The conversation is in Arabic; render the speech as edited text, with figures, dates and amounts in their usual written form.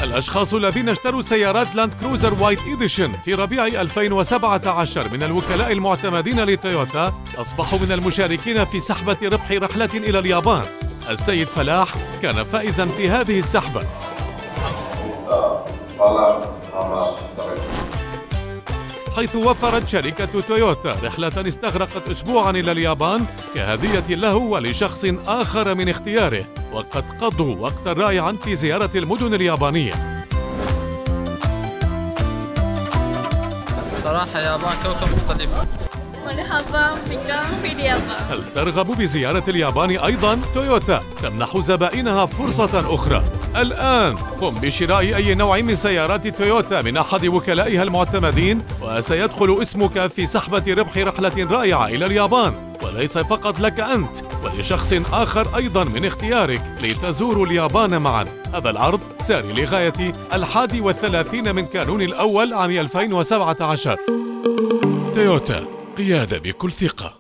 الأشخاص الذين اشتروا سيارات لاند كروزر وايت إيديشن في ربيع 2017 من الوكلاء المعتمدين لتويوتا أصبحوا من المشاركين في سحبة ربح رحلة إلى اليابان. السيد فلاح كان فائزا في هذه السحبة، حيث وفرت شركة تويوتا رحلة استغرقت أسبوعا إلى اليابان كهدية له ولشخص آخر من اختياره، وقد قضوا وقتا رائعا في زيارة المدن اليابانية. صراحة اليابان كوكب مختلف. مرحبا بكم في اليابان. هل ترغب بزيارة اليابان أيضا؟ تويوتا تمنح زبائنها فرصة أخرى. الآن قم بشراء أي نوع من سيارات تويوتا من أحد وكلائها المعتمدين، وسيدخل اسمك في سحبة ربح رحلة رائعة إلى اليابان، وليس فقط لك أنت ولشخص آخر أيضا من اختيارك لتزوروا اليابان معا. هذا العرض ساري لغاية 31 من كانون الأول عام 2017. تويوتا، قيادة بكل ثقة.